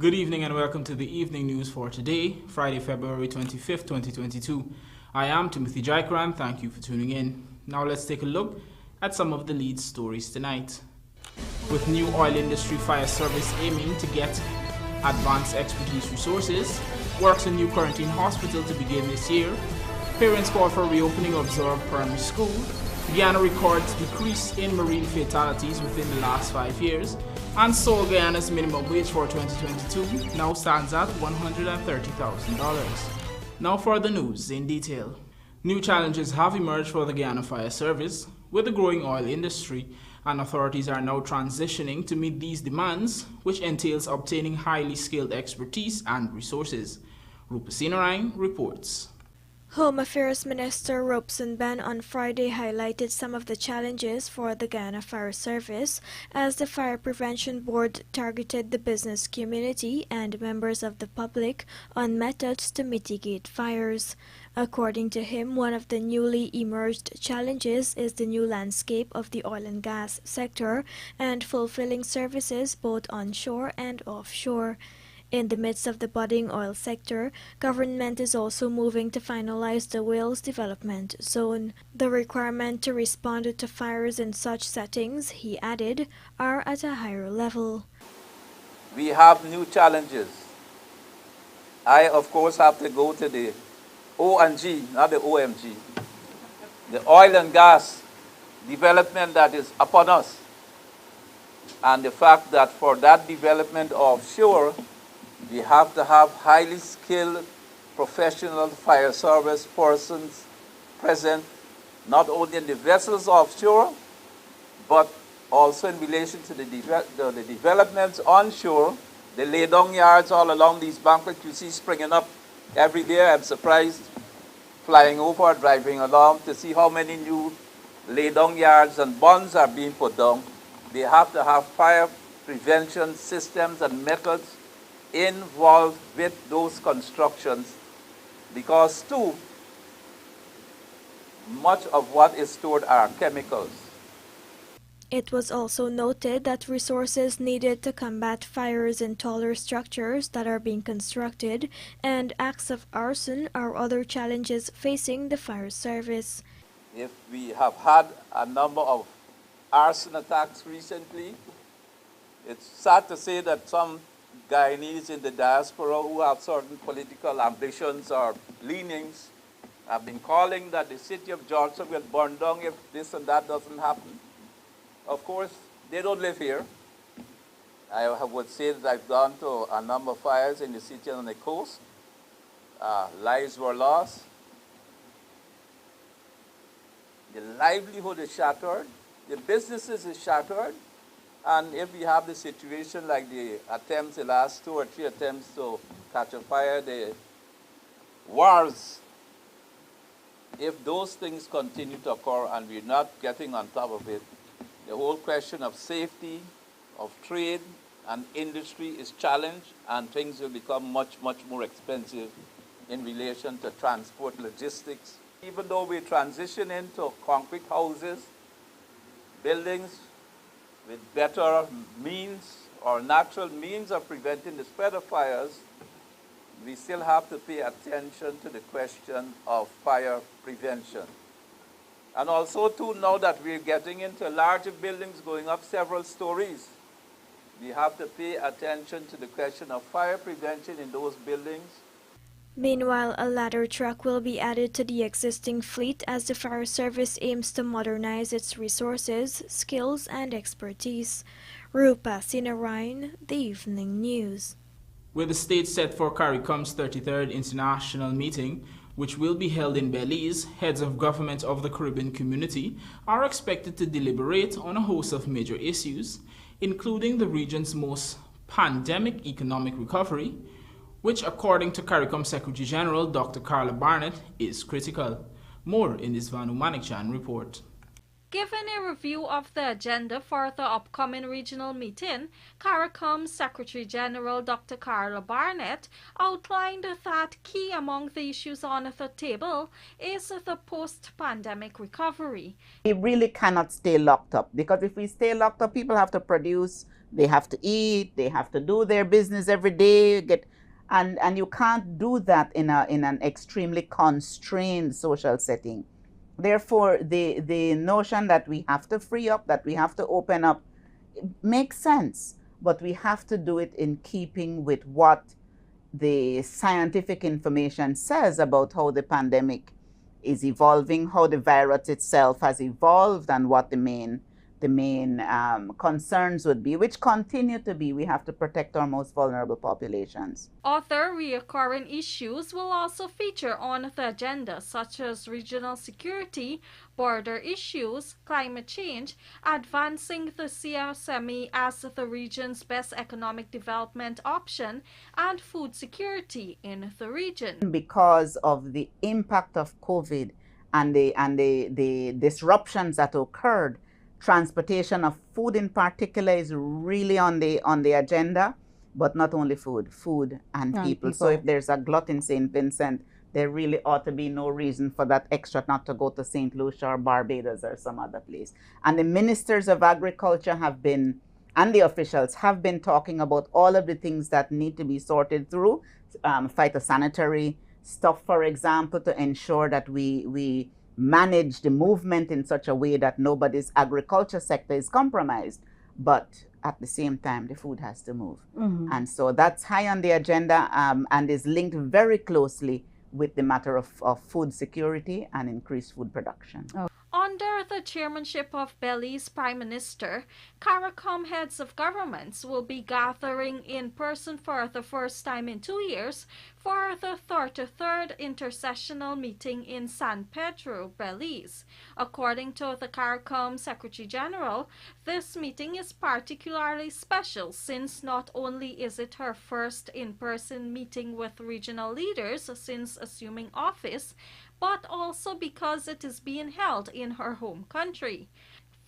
Good evening and welcome to the evening news for today, Friday, February 25th, 2022. I am Timothy Jaikran. Thank you for tuning in. Now let's take a look at some of the lead stories tonight. With new oil industry fire service aiming to get advanced expertise resources, works in new CORENTYNE hospital to begin this year, parents call for reopening of ZORG primary school, Guyana records decrease in marine fatalities within the last 5 years, and GUYANA'S minimum wage for 2022 now stands at $130,000. Now for the news in detail. New challenges have emerged for the Guyana Fire Service with the growing oil industry, and authorities are now transitioning to meet these demands, which entails obtaining highly skilled expertise and resources. Rupasina reports. Home Affairs Minister Robson Ben on Friday highlighted some of the challenges for the Guyana Fire Service as the Fire Prevention Board targeted the business community and members of the public on methods to mitigate fires. According to him, one of the newly emerged challenges is the new landscape of the oil and gas sector and fulfilling services both onshore and offshore. In the midst of the budding oil sector, government is also moving to finalize the Wales Development Zone. The requirement to respond to fires in such settings, he added, are at a higher level. We have new challenges. I, of course, have to go to the O&G, not the OMG, the oil and gas development that is upon us. And the fact that for that development offshore, we have to have highly skilled professional fire service persons present, not only in the vessels offshore, but also in relation to the developments onshore, the lay-down yards all along these banks you see springing up every day. I'm surprised flying over, driving along to see how many new lay-down yards and bonds are being put down. They have to have fire prevention systems and methods involved with those constructions, because too much of what is stored are chemicals. It was also noted that resources needed to combat fires in taller structures that are being constructed and acts of arson are other challenges facing the fire service. If we have had a number of arson attacks recently, it's sad to say that some Guyanese in the diaspora who have certain political ambitions or leanings have been calling that the city of Johnson will burn down if this and that doesn't happen. Of course, they don't live here. I would say that I've gone to a number of fires in the city and on the coast. Lives were lost. The livelihood is shattered. The businesses is shattered. And if we have the situation like the attempts, the last 2 or 3 attempts to catch a fire, the wars, if those things continue to occur and we're not getting on top of it, the whole question of safety, of trade and industry is challenged, and things will become much, much more expensive in relation to transport logistics. Even though we transition into concrete houses, buildings, with better means or natural means of preventing the spread of fires, we still have to pay attention to the question of fire prevention. And also too, now that we're getting into larger buildings going up several stories, we have to pay attention to the question of fire prevention in those buildings. Meanwhile, a ladder truck will be added to the existing fleet as the fire service aims to modernize its resources, skills, and expertise. Rupa Sinarayan, The Evening News. With the state set for CARICOM's 33rd International Meeting, which will be held in Belize, heads of government of the Caribbean community are expected to deliberate on a host of major issues, including the region's most pandemic economic recovery, which, according to CARICOM Secretary General Dr. Carla Barnett, is critical. More in this Vanu Manikchan report. Giving a review of the agenda for the upcoming regional meeting, CARICOM Secretary General Dr. Carla Barnett outlined that key among the issues on the table is the post-pandemic recovery. We really cannot stay locked up, because if we stay locked up, people have to produce, they have to eat, they have to do their business every day, and you can't do that in an extremely constrained social setting. Therefore, the notion that we have to free up, that we have to open up, makes sense, but we have to do it in keeping with what the scientific information says about how the pandemic is evolving, how the virus itself has evolved, and what the main concerns would be, which continue to be, we have to protect our most vulnerable populations. Other recurring issues will also feature on the agenda, such as regional security, border issues, climate change, advancing the CSME as the region's best economic development option, and food security in the region. Because of the impact of COVID and the disruptions that occurred, transportation of food in particular is really on the agenda, but not only food and people. So if there's a glut in St. Vincent, there really ought to be no reason for that extra not to go to St. Lucia or Barbados or some other place. And the ministers of agriculture have been, and the officials have been, talking about all of the things that need to be sorted through, phytosanitary stuff, for example, to ensure that we manage the movement in such a way that nobody's agriculture sector is compromised. But at the same time, the food has to move. And so that's high on the agenda, and is linked very closely with the matter of food security and increased food production. Under the chairmanship of Belize Prime Minister, CARICOM heads of governments will be gathering in person for the first time in 2 years for the 33rd Intersessional Meeting in San Pedro, Belize. According to the CARICOM Secretary General, this meeting is particularly special since not only is it her first in-person meeting with regional leaders since assuming office, but also because it is being held in her home country.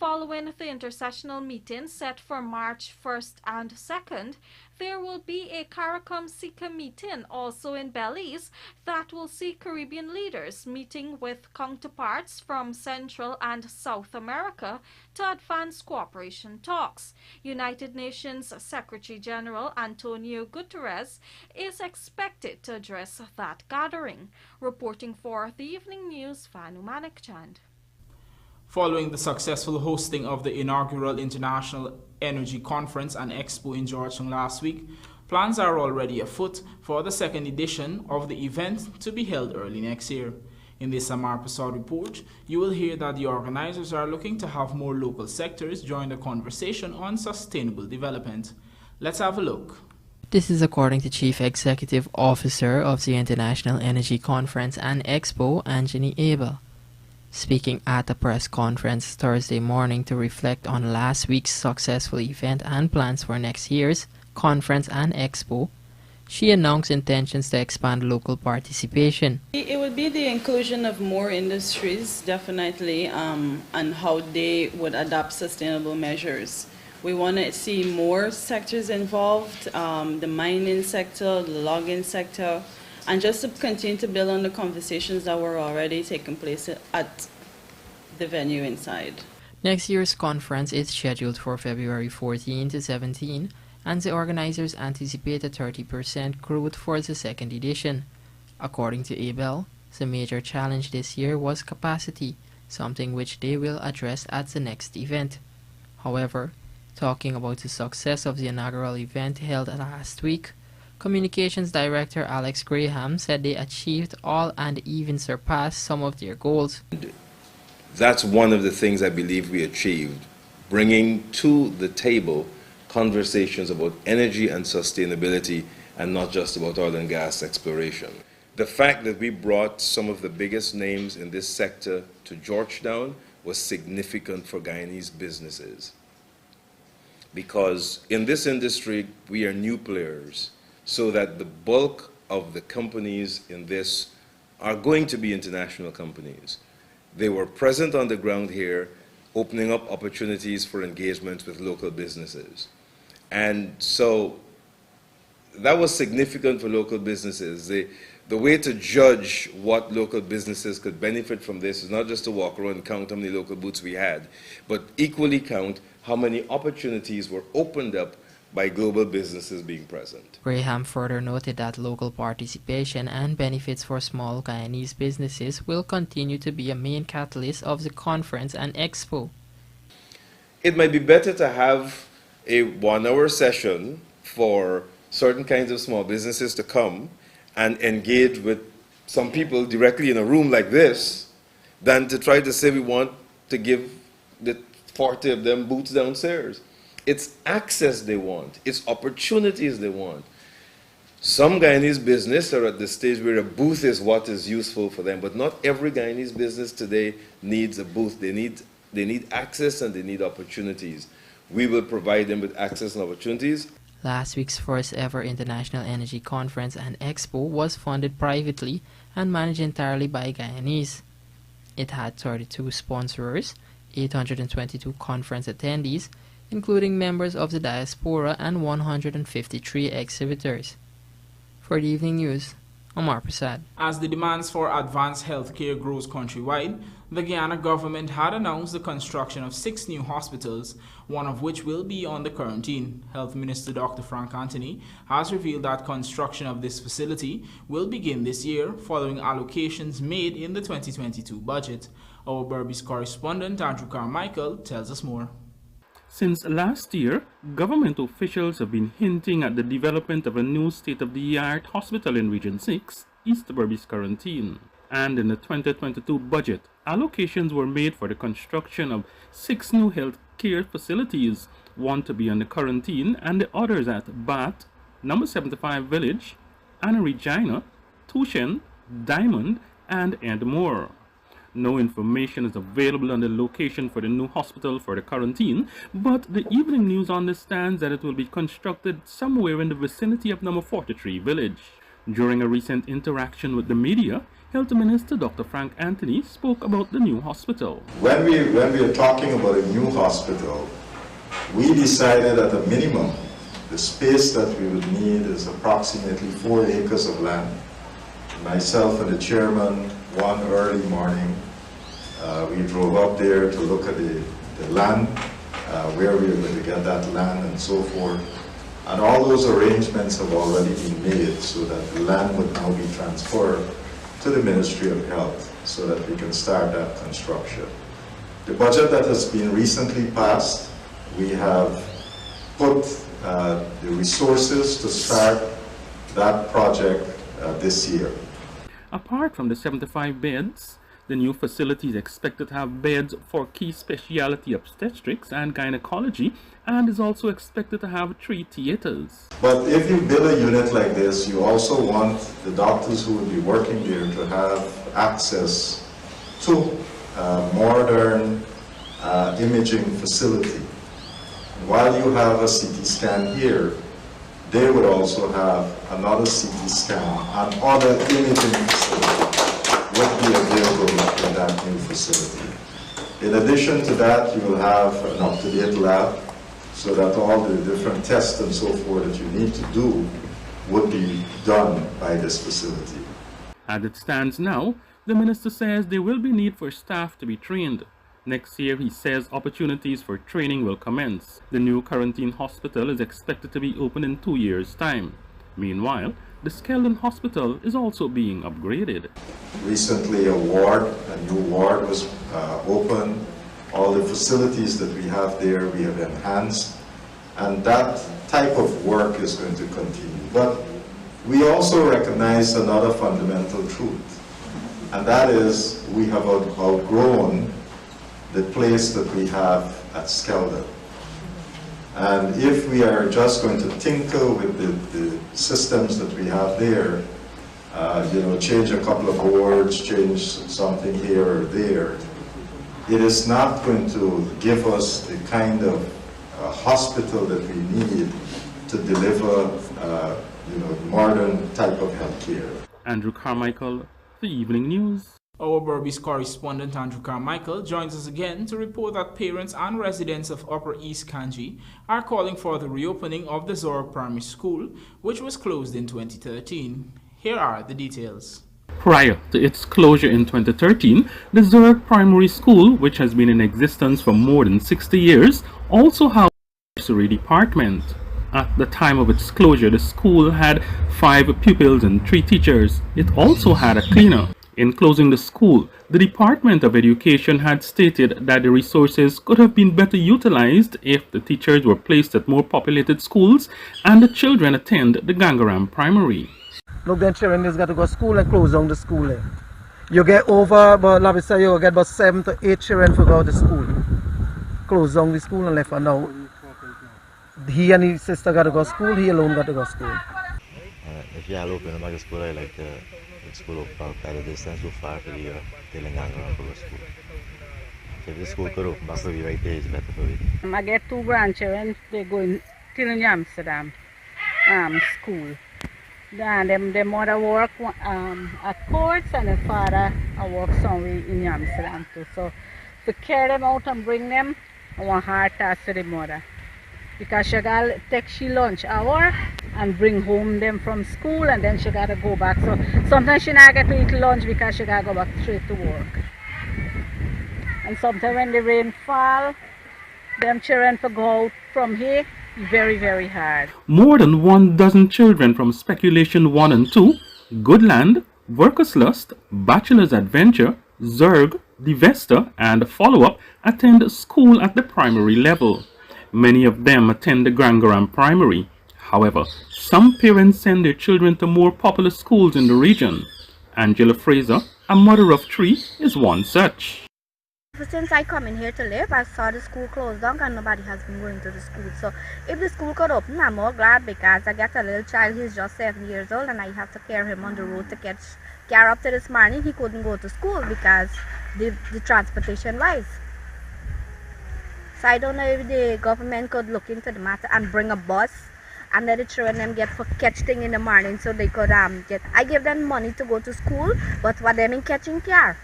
Following the intersessional meeting set for March 1st and 2nd, there will be a CARICOM SICA meeting also in Belize that will see Caribbean leaders meeting with counterparts from Central and South America to advance cooperation talks. United Nations Secretary General Antonio Guterres is expected to address that gathering. Reporting for the Evening News, Vanu Manikchand. Following the successful hosting of the inaugural International Energy Conference and Expo in Georgetown last week, plans are already afoot for the second edition of the event to be held early next year. In this Amar Prasad report, you will hear that the organizers are looking to have more local sectors join the conversation on sustainable development. Let's have a look. This is according to Chief Executive Officer of the International Energy Conference and Expo, Anthony Abel. Speaking at a press conference Thursday morning to reflect on last week's successful event and plans for next year's conference and expo, she announced intentions to expand local participation. It would be the inclusion of more industries, definitely, and how they would adopt sustainable measures. We want to see more sectors involved, the mining sector, the logging sector, and just to continue to build on the conversations that were already taking place at the venue inside. Next year's conference is scheduled for February 14 to 17, and the organizers anticipate a 30% growth for the second edition. According to Abel, the major challenge this year was capacity, something which they will address at the next event. However, talking about the success of the inaugural event held last week, Communications Director Alex Graham said they achieved all and even surpassed some of their goals. That's one of the things I believe we achieved, bringing to the table conversations about energy and sustainability and not just about oil and gas exploration. The fact that we brought some of the biggest names in this sector to Georgetown was significant for Guyanese businesses, because in this industry we are new players, so that the bulk of the companies in this are going to be international companies. They were present on the ground here opening up opportunities for engagement with local businesses. And so that was significant for local businesses. The way to judge what local businesses could benefit from this is not just to walk around and count how many local booths we had, but equally count how many opportunities were opened up by global businesses being present. Graham further noted that local participation and benefits for small Guyanese businesses will continue to be a main catalyst of the conference and expo. It might be better to have a 1-hour session for certain kinds of small businesses to come and engage with some people directly in a room like this than to try to say we want to give the 40 of them booths downstairs. It's access they want. It's opportunities they want. Some Guyanese business are at the stage where a booth is what is useful for them, but not every Guyanese business today needs a booth. They need access and they need opportunities. We will provide them with access and opportunities. Last week's first ever International Energy Conference and Expo was funded privately and managed entirely by Guyanese. It had 32 sponsors, 822 conference attendees, including members of the diaspora, and 153 exhibitors. For the evening news, Omar Prasad. As the demands for advanced healthcare grows countrywide, the Guyana government had announced the construction of 6 new hospitals, one of which will be on the quarantine. Health Minister Dr. Frank Anthony has revealed that construction of this facility will begin this year following allocations made in the 2022 budget. Our Berbice correspondent Andrew Carmichael tells us more. Since last year, government officials have been hinting at the development of a new state-of-the-art hospital in Region 6, East Berbice Quarantine. And in the 2022 budget, allocations were made for the construction of 6 new health care facilities, one to be on the quarantine and the others at Bat, Number 75 Village, Anna Regina, Tushen, Diamond, and more. No information is available on the location for the new hospital for the quarantine, but the evening news understands that it will be constructed somewhere in the vicinity of Number 43 Village. During a recent interaction with the media, Health Minister Dr. Frank Anthony spoke about the new hospital. When we are talking about a new hospital, we decided at a minimum the space that we would need is approximately 4 acres of land. Myself and the chairman, one early morning, we drove up there to look at the land, where we were going to get that land and so forth. And all those arrangements have already been made so that the land would now be transferred to the Ministry of Health so that we can start that construction. The budget that has been recently passed, we have put the resources to start that project this year. Apart from the 75 beds, the new facility is expected to have beds for key specialty obstetrics and gynecology, and is also expected to have 3 theaters. But if you build a unit like this, you also want the doctors who will be working there to have access to modern imaging facility. And while you have a CT scan here, they would also have another CT scan and other imaging facilities would be available in that new facility. In addition to that, you will have an up-to-date lab so that all the different tests and so forth that you need to do would be done by this facility. As it stands now, the minister says there will be need for staff to be trained. Next year, he says opportunities for training will commence. The new quarantine hospital is expected to be open in 2 years' time. Meanwhile, the Skeldon Hospital is also being upgraded. Recently, a new ward was opened. All the facilities that we have there, we have enhanced. And that type of work is going to continue. But we also recognize another fundamental truth. And that is, we have outgrown the place that we have at Skeldon. And if we are just going to tinker with the systems that we have there, change a couple of boards, change something here or there, it is not going to give us the kind of hospital that we need to deliver modern type of health care. Andrew Carmichael, The Evening News. Our Berbice correspondent Andrew Carmichael joins us again to report that parents and residents of Upper East Kanji are calling for the reopening of the ZORG primary school, which was closed in 2013. Here are the details. Prior to its closure in 2013, the ZORG primary school, which has been in existence for more than 60 years, also housed a nursery department. At the time of its closure, the school had 5 pupils and 3 teachers. It also had a cleaner. In closing the school, the Department of Education had stated that the resources could have been better utilized if the teachers were placed at more populated schools and the children attend the Gangaram primary. Look, then children just got to go to school and close down the school. You get over, but let me say, you get about 7 to 8 children to go to school. Close down the school and left for now. He and his sister got to go to school, he alone got to go to school. If you all open a school, I like the school up at a distance too far for the Telangana for the school. So if the school could open back for me right there, it's better for me. I get 2 grandchildren, they go in Amsterdam school. Then their mother work at courts and their father work somewhere in Amsterdam too. So to carry them out and bring them, I want hard task to the mother. Because she got to take she lunch hour and bring home them from school, and then she got to go back. So sometimes she not get to eat lunch because she got to go back straight to work. And sometimes when the rain fall, them children to go out from here, very, very hard. More than 12 children from Speculation 1 and 2, Goodland, Workers' Lust, Bachelor's Adventure, ZORG, Divesta, and Follow-Up attend school at the primary level. Many of them attend the Gangaram primary. However, some parents send their children to more popular schools in the region. Angela Fraser, a mother of 3, is one such. Since I come in here to live, I saw the school closed down and nobody has been going to the school. So if the school could open, I'm more glad because I got a little child, he's just 7 years old, and I have to carry him on the road to catch car up to this morning. He couldn't go to school because the transportation wise. So I don't know if the government could look into the matter and bring a bus and let the children them get for catch thing in the morning so they could get. I give them money to go to school, but for them in catching car.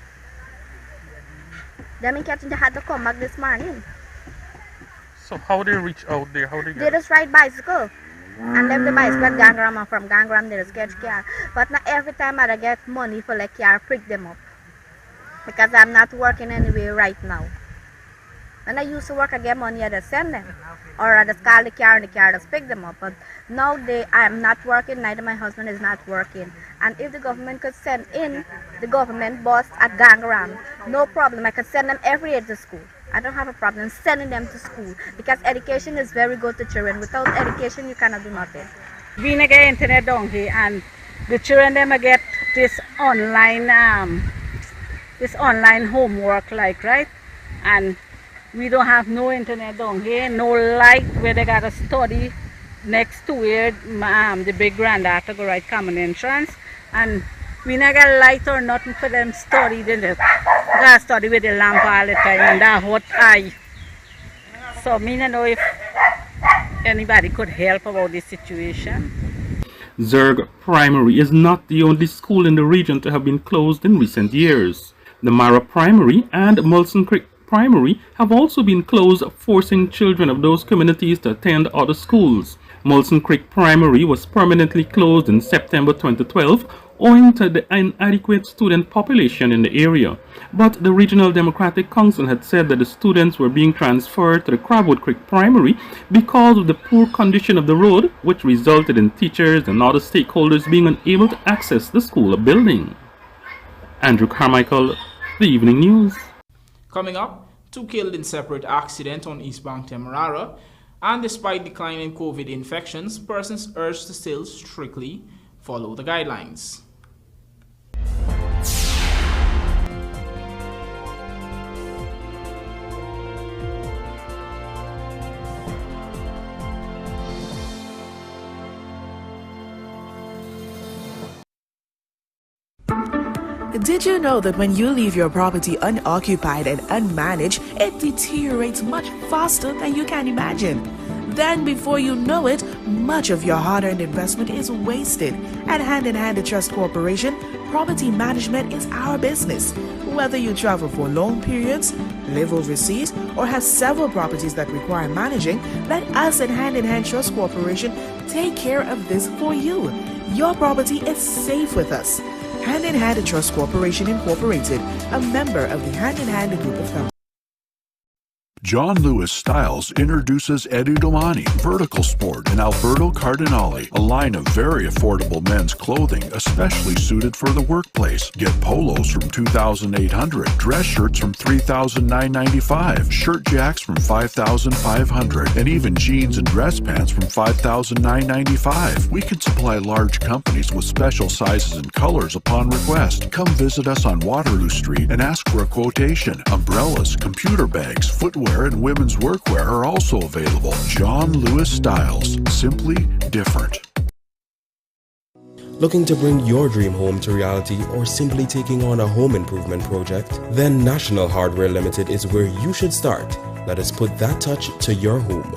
Them in catching, they had to come back this morning. So how they reach out there? How they just ride bicycle. And then the bicycle at Gangaram, and from Gangaram they just catch car. But not every time I get money for like car pick them up. Because I'm not working anywhere right now. When I used to work, I get money, I just send them. Or I just call the car and the car just pick them up. But now I'm not working, neither my husband is not working. And if the government could send in the government bus at Gangaram, no problem. I could send them every day to school. I don't have a problem sending them to school. Because education is very good to children. Without education, you cannot do nothing. We get internet down here, and the children them get this online homework, like, right? And we don't have no internet down here, no light where they gotta study next to where the big granddaughter go right common entrance, and we not got light or nothing for them study. Then they gotta study with the lamp all the time and that hot eye. So me don't know if anybody could help about this situation. ZORG Primary is not the only school in the region to have been closed in recent years. The Mara Primary and Molson Creek Primary have also been closed, forcing children of those communities to attend other schools. Molson Creek Primary was permanently closed in September 2012 owing to the inadequate student population in the area. But the Regional Democratic Council had said that the students were being transferred to the Crabwood Creek Primary because of the poor condition of the road, which resulted in teachers and other stakeholders being unable to access the school building. Andrew Carmichael, The Evening News. Coming up, 2 killed in separate accident on East Bank Demerara, and despite declining COVID infections, persons urged to still strictly follow the guidelines. Did you know that when you leave your property unoccupied and unmanaged, it deteriorates much faster than you can imagine? Then, before you know it, much of your hard-earned investment is wasted. At Hand in Hand Trust Corporation, property management is our business. Whether you travel for long periods, live overseas, or have several properties that require managing, let us at Hand in Hand Trust Corporation take care of this for you. Your property is safe with us. Hand in Hand Trust Corporation Incorporated, a member of the Hand in Hand Group of Companies. John Lewis Styles introduces Eddie Domani, Vertical Sport, and Alberto Cardinale, a line of very affordable men's clothing, especially suited for the workplace. Get polos from $2,800, dress shirts from $3,995, shirt jacks from $5,500, and even jeans and dress pants from $5,995. We can supply large companies with special sizes and colors upon request. Come visit us on Waterloo Street and ask for a quotation. Umbrellas, computer bags, footwear, and women's workwear are also available. John Lewis Styles, simply different. Looking to bring your dream home to reality or simply taking on a home improvement project? Then National Hardware Limited is where you should start. Let us put that touch to your home.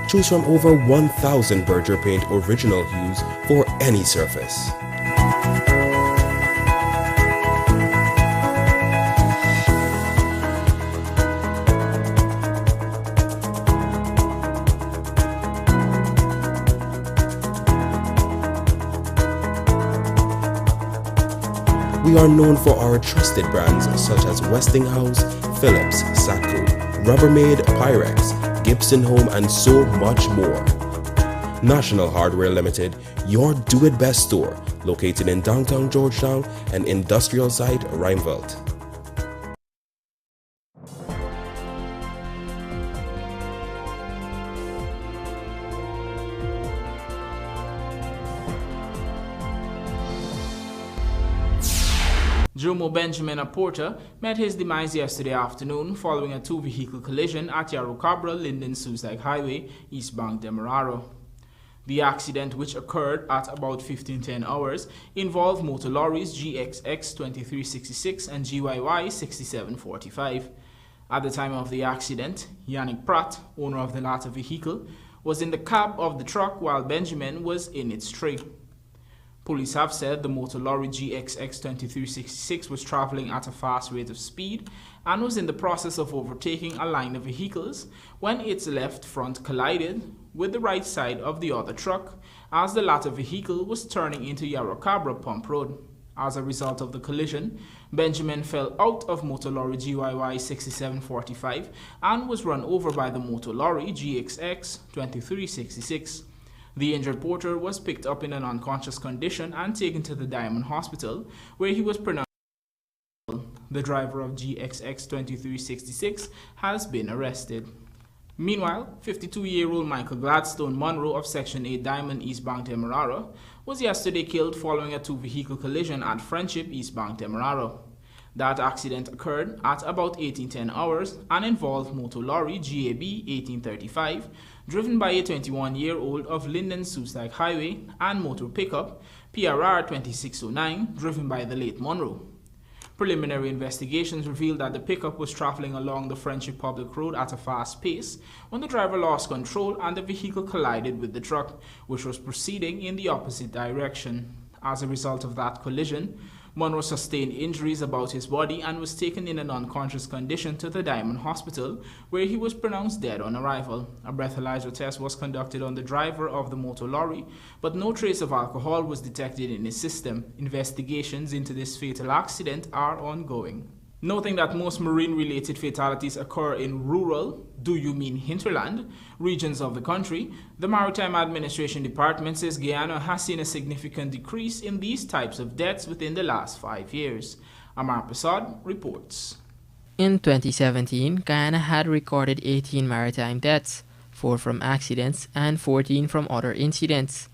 Choose from over 1,000 Berger Paint original hues for any surface. We are known for our trusted brands such as Westinghouse, Philips, Satco, Rubbermaid, Pyrex, Gibson Home, and so much more. National Hardware Limited, your do-it-best store, located in downtown Georgetown and industrial site Rheinveld. Jomo Benjamin, a porter, met his demise yesterday afternoon following a two-vehicle collision at Yarrowcabra Linden Suicide Highway, East Bank, Demerara. The accident, which occurred at about 15:10 hours, involved motor lorries GXX 2366 and GYY 6745. At the time of the accident, Yannick Pratt, owner of the latter vehicle, was in the cab of the truck while Benjamin was in its tray. Police have said the motor lorry GXX 2366 was traveling at a fast rate of speed and was in the process of overtaking a line of vehicles when its left front collided with the right side of the other truck as the latter vehicle was turning into Yarrowcabra Pump Road. As a result of the collision, Benjamin fell out of motor lorry GYY 6745 and was run over by the motor lorry GXX 2366. The injured porter was picked up in an unconscious condition and taken to the Diamond Hospital, where he was pronounced dead. The driver of GXX 2366 has been arrested. Meanwhile, 52-year-old Michael Gladstone Monroe of Section 8 Diamond, East Bank, Demerara, was yesterday killed following a two-vehicle collision at Friendship, East Bank, Demerara. That accident occurred at about 18:10 hours and involved motor lorry GAB 1835, driven by a 21-year-old of Linden Suicide Highway, and motor pickup PRR 2609, driven by the late Monroe. Preliminary investigations revealed that the pickup was traveling along the Friendship Public Road at a fast pace when the driver lost control and the vehicle collided with the truck, which was proceeding in the opposite direction. As a result of that collision, Monroe sustained injuries about his body and was taken in an unconscious condition to the Diamond Hospital, where he was pronounced dead on arrival. A breathalyzer test was conducted on the driver of the motor lorry, but no trace of alcohol was detected in his system. Investigations into this fatal accident are ongoing. Noting that most marine-related fatalities occur in rural, do you mean hinterland, regions of the country, the Maritime Administration Department says Guyana has seen a significant decrease in these types of deaths within the last 5 years. Amar Prasad reports. In 2017, Guyana had recorded 18 maritime deaths, 4 from accidents and 14 from other incidents.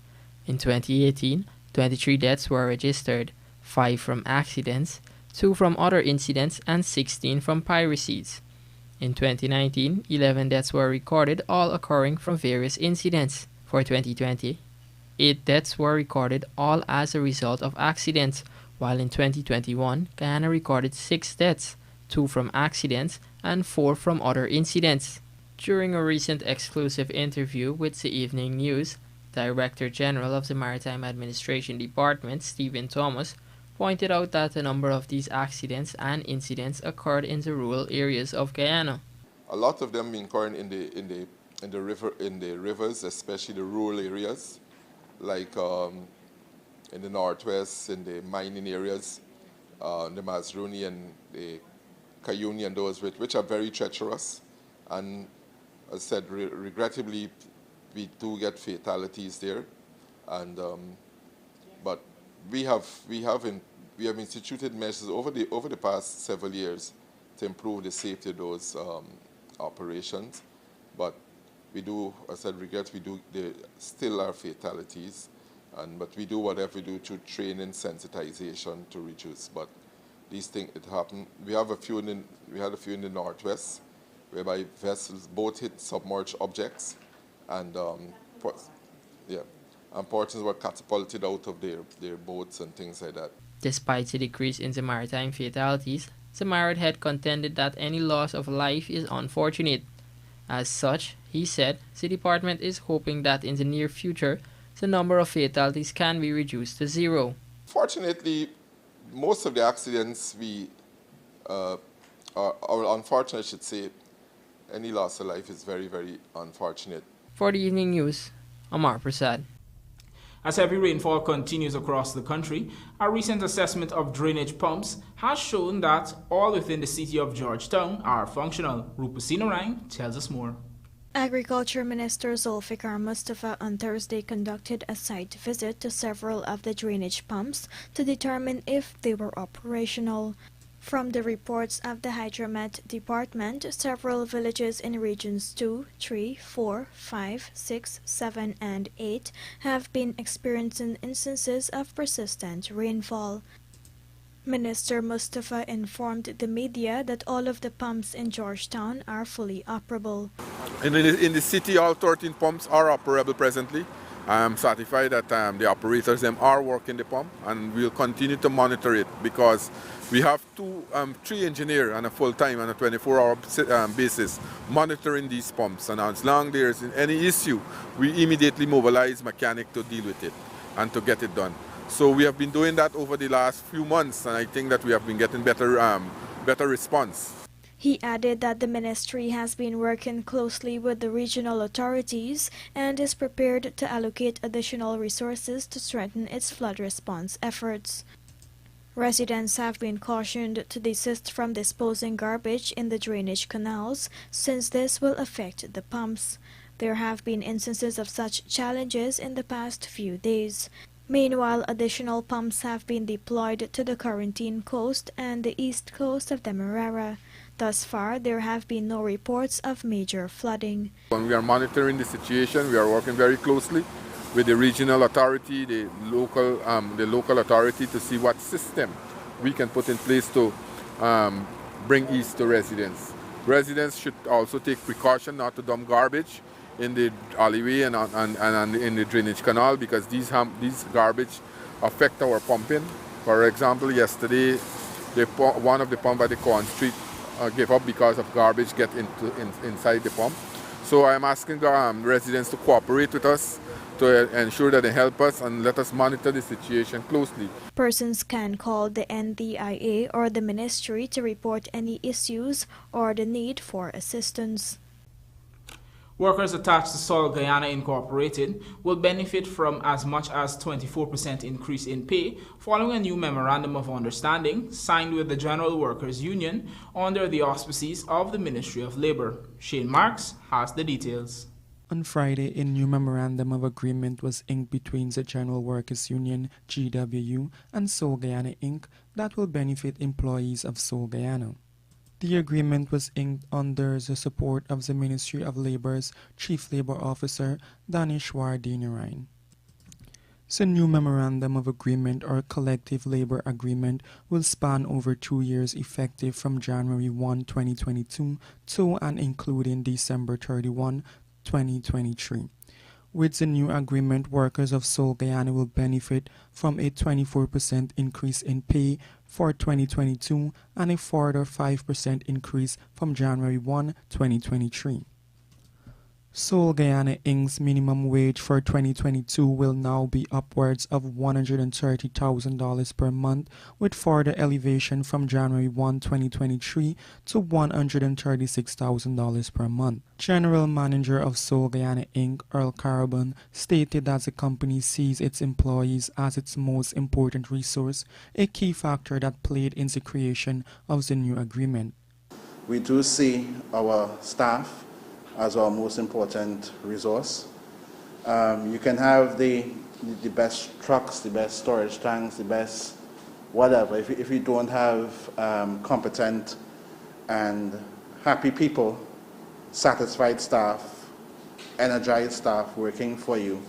In 2018, 23 deaths were registered, 5 from accidents, 2 from other incidents, and 16 from piracies. In 2019, 11 deaths were recorded, all occurring from various incidents. For 2020, 8 deaths were recorded, all as a result of accidents, while in 2021, Guyana recorded 6 deaths, 2 from accidents and 4 from other incidents. During a recent exclusive interview with the Evening News, Director General of the Maritime Administration Department, Stephen Thomas, pointed out that a number of these accidents and incidents occurred in the rural areas of Guyana. A lot of them occurring in the rivers, especially the rural areas, like in the northwest, in the mining areas, the Mazruni and the Cayuni and those which are very treacherous. And as I said, regrettably, we do get fatalities there. And but we have instituted measures over the past several years to improve the safety of those operations. But we do, as I said, there still are fatalities. But we do whatever we do through training, sensitization to reduce. But these things, it happen. We had a few in the northwest, whereby vessels both hit submerged objects, and portions were catapulted out of their boats and things like that. Despite the decrease in the maritime fatalities, the Marit head contended that any loss of life is unfortunate. As such, he said, the department is hoping that in the near future, the number of fatalities can be reduced to 0. Fortunately, most of the accidents are unfortunate, I should say. Any loss of life is very, very unfortunate. For the Evening News, Amar Prasad. As heavy rainfall continues across the country, a recent assessment of drainage pumps has shown that all within the city of Georgetown are functional. Rupasina Rang tells us more. Agriculture Minister Zulfikar Mustafa on Thursday conducted a site visit to several of the drainage pumps to determine if they were operational. From the reports of the Hydromet Department, several villages in regions 2, 3, 4, 5, 6, 7, and 8 have been experiencing instances of persistent rainfall. Minister Mustafa informed the media that all of the pumps in Georgetown are fully operable. In the city, all 13 pumps are operable presently. I am satisfied that the operators are working the pump, and we'll continue to monitor it because we have 3 engineers on a full-time and a 24-hour basis monitoring these pumps. And as long as there is any issue, we immediately mobilize mechanic to deal with it and to get it done. So we have been doing that over the last few months, and I think that we have been getting better response. He added that the ministry has been working closely with the regional authorities and is prepared to allocate additional resources to strengthen its flood response efforts. Residents have been cautioned to desist from disposing garbage in the drainage canals since this will affect the pumps. There have been instances of such challenges in the past few days. Meanwhile, additional pumps have been deployed to the Corentyne coast and the east coast of Demerara. Thus far, there have been no reports of major flooding. When we are monitoring the situation, we are working very closely with the regional authority, the local authority, to see what system we can put in place to bring ease to residents. Residents should also take precaution not to dump garbage in the alleyway and in the drainage canal, because these garbage affect our pumping. For example, yesterday, one of the pump at the Corn Street gave up because of garbage get inside the pump. So I'm asking residents to cooperate with us to ensure that they help us and let us monitor the situation closely. Persons can call the NDIA or the ministry to report any issues or the need for assistance. Workers attached to Sol Guyana Incorporated will benefit from as much as 24% increase in pay following a new memorandum of understanding signed with the General Workers Union under the auspices of the Ministry of Labor. Shane Marks has the details. On Friday, a new memorandum of agreement was inked between the General Workers Union, GWU, and Sol Guyana Inc. that will benefit employees of Sol Guyana. The agreement was inked under the support of the Ministry of Labor's Chief Labor Officer, Danishwar Dinarain. The new Memorandum of Agreement or Collective Labor Agreement will span over 2 years effective from January 1, 2022 to and including December 31, 2023. With the new agreement, workers of Seoul, Guyana will benefit from a 24% increase in pay for 2022 and a further 5% increase from January 1, 2023. Seoul, Guyana Inc.'s minimum wage for 2022 will now be upwards of $130,000 per month, with further elevation from January 1, 2023 to $136,000 per month. General Manager of Seoul, Guyana Inc., Earl Carbon, stated that the company sees its employees as its most important resource, a key factor that played in the creation of the new agreement. We do see our staff as our most important resource. You can have the best trucks, the best storage tanks, the best whatever. If you don't have competent and happy people, satisfied staff, energized staff working for you,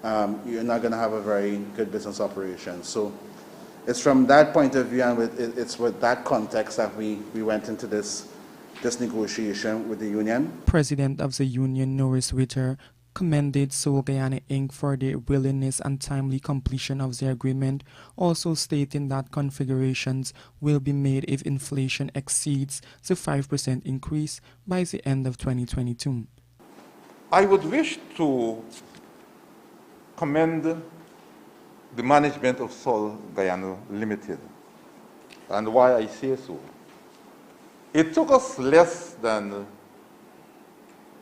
you're not going to have a very good business operation. So it's from that point of view, and it's with that context that we went into this negotiation with the union. President of the union, Norris Witter, commended Seoul, Guyana Inc. for their willingness and timely completion of the agreement, also stating that configurations will be made if inflation exceeds the 5% increase by the end of 2022. I would wish to commend the management of Seoul, Guyana Limited, and why I say so. It took us less than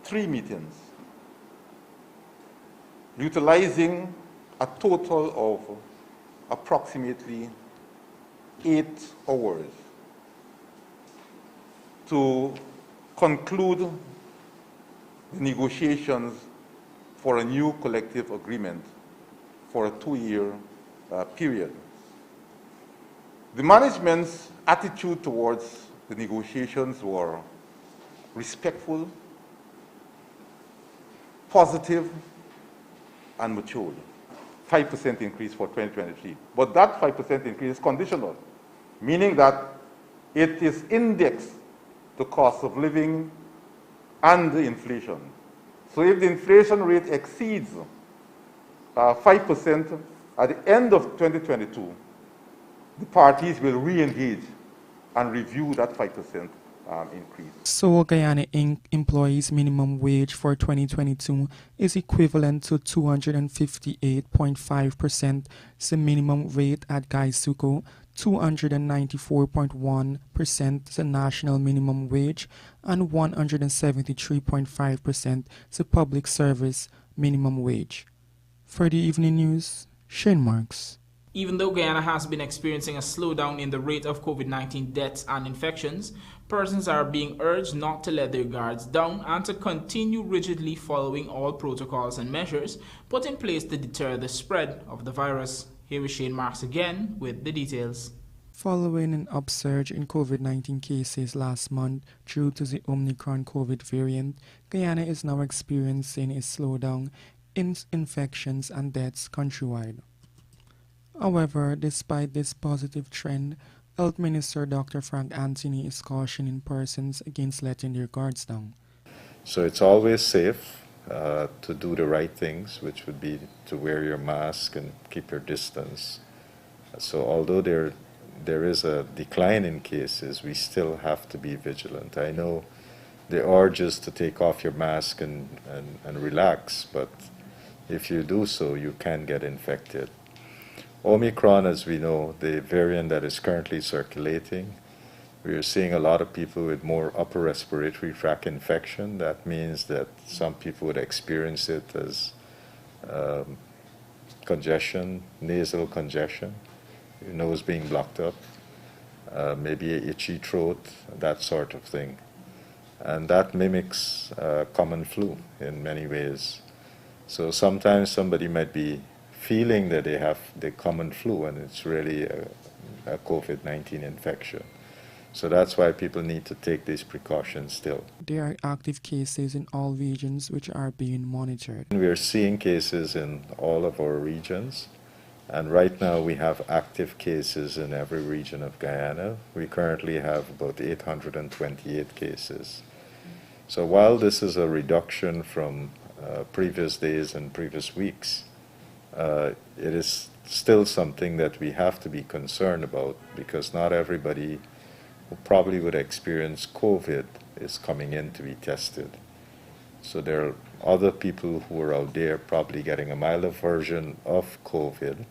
3 meetings, utilizing a total of approximately 8 hours to conclude the negotiations for a new collective agreement for a 2-year period. The management's attitude towards the negotiations were respectful, positive, and matured. 5% increase for 2023. But that 5% increase is conditional, meaning that it is indexed to cost of living and the inflation. So if the inflation rate exceeds 5% at the end of 2022, the parties will re-engage and review that 5% increase. Seoul, Guyana Inc. employees' minimum wage for 2022 is equivalent to 258.5% the minimum rate at Gaisuko, 294.1% the national minimum wage, and 173.5% the public service minimum wage. For the evening news, Shane Marks. Even though Guyana has been experiencing a slowdown in the rate of COVID-19 deaths and infections, persons are being urged not to let their guards down and to continue rigidly following all protocols and measures put in place to deter the spread of the virus. Here is Shane Marks again with the details. Following an upsurge in COVID-19 cases last month due to the Omicron COVID variant, Guyana is now experiencing a slowdown in infections and deaths countrywide. However, despite this positive trend, Health Minister Dr. Frank Anthony is cautioning persons against letting their guards down. So it's always safe to do the right things, which would be to wear your mask and keep your distance. So although there is a decline in cases, we still have to be vigilant. I know the urge is to take off your mask and relax, but if you do so, you can get infected. Omicron, as we know, the variant that is currently circulating, we are seeing a lot of people with more upper respiratory tract infection. That means that some people would experience it as congestion, nasal congestion, your nose being blocked up, maybe an itchy throat, that sort of thing. And that mimics common flu in many ways. So sometimes somebody might be feeling that they have the common flu and it's really a COVID-19 infection. So that's why people need to take these precautions still. There are active cases in all regions which are being monitored. We are seeing cases in all of our regions, and right now we have active cases in every region of Guyana. We currently have about 828 cases. So while this is a reduction from previous days and previous weeks, it is still something that we have to be concerned about, because not everybody who probably would experience COVID is coming in to be tested. So there are other people who are out there probably getting a milder version of COVID,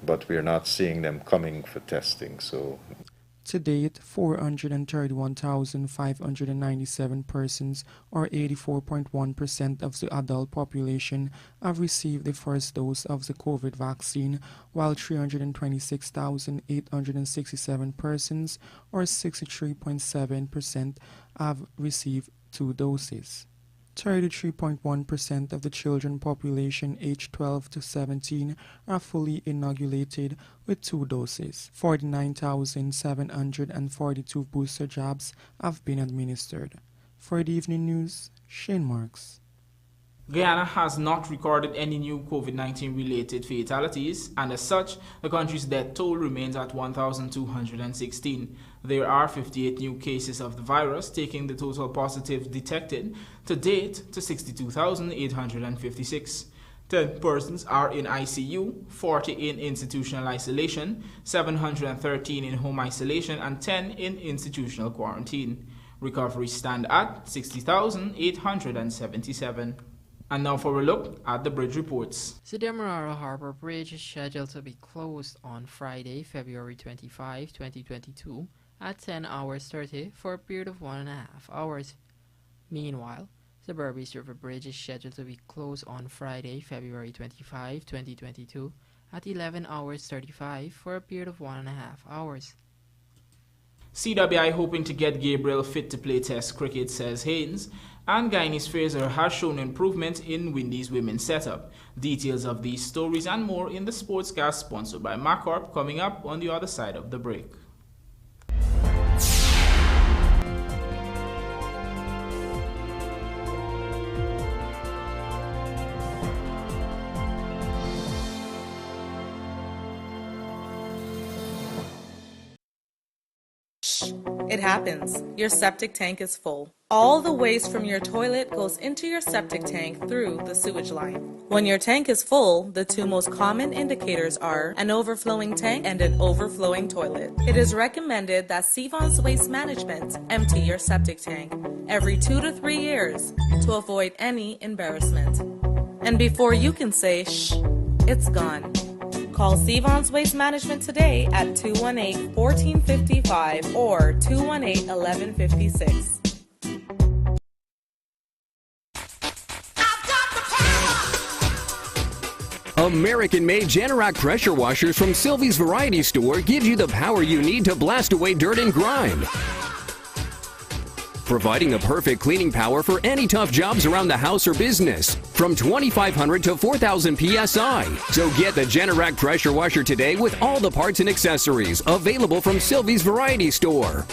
but we're not seeing them coming for testing. So to date, 431,597 persons, or 84.1% of the adult population, have received the first dose of the COVID vaccine, while 326,867 persons, or 63.7%, have received 2 doses. 33.1% of the children population aged 12 to 17 are fully inoculated with 2 doses. 49,742 booster jabs have been administered. For the evening news, Shane Marks. Guyana has not recorded any new COVID-19 related fatalities, and as such, the country's death toll remains at 1,216. There are 58 new cases of the virus, taking the total positives detected to date to 62,856. 10 persons are in ICU, 40 in institutional isolation, 713 in home isolation, and 10 in institutional quarantine. Recoveries stand at 60,877. And now for a look at the bridge reports. The Demerara Harbor Bridge is scheduled to be closed on Friday, February 25, 2022 at 10 hours 30 for a period of 1.5 hours. Meanwhile, the Berbice River Bridge is scheduled to be closed on Friday, February 25, 2022 at 11 hours 35 for a period of 1.5 hours. CWI hoping to get Gabriel fit to play Test cricket, says Haynes, and Guyanese Fraser has shown improvement in Windies women's setup. Details of these stories and more in the Sportscast sponsored by Macorp coming up on the other side of the break. It happens. Your septic tank is full. All the waste from your toilet goes into your septic tank through the sewage line. When your tank is full, the 2 most common indicators are an overflowing tank and an overflowing toilet. It is recommended that Sevon's Waste Management empty your septic tank every 2 to 3 years to avoid any embarrassment. And before you can say, shh, it's gone. Call Sevon's Waste Management today at 218-1455 or 218-1156. American-made Generac pressure washers from Sylvie's Variety Store give you the power you need to blast away dirt and grime, providing the perfect cleaning power for any tough jobs around the house or business, from 2,500 to 4,000 psi. So get the Generac pressure washer today with all the parts and accessories available from Sylvie's Variety Store.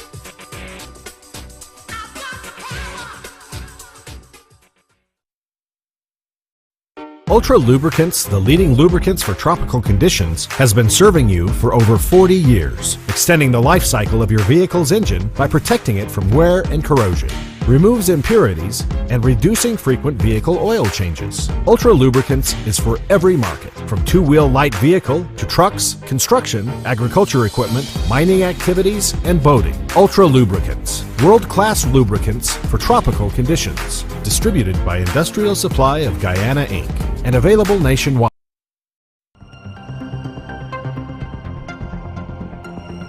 Ultra Lubricants, the leading lubricants for tropical conditions, has been serving you for over 40 years, extending the life cycle of your vehicle's engine by protecting it from wear and corrosion, removes impurities, and reducing frequent vehicle oil changes. Ultra Lubricants is for every market, from two-wheel light vehicle to trucks, construction, agriculture equipment, mining activities, and boating. Ultra Lubricants, world-class lubricants for tropical conditions. Distributed by Industrial Supply of Guyana, Inc. and available nationwide.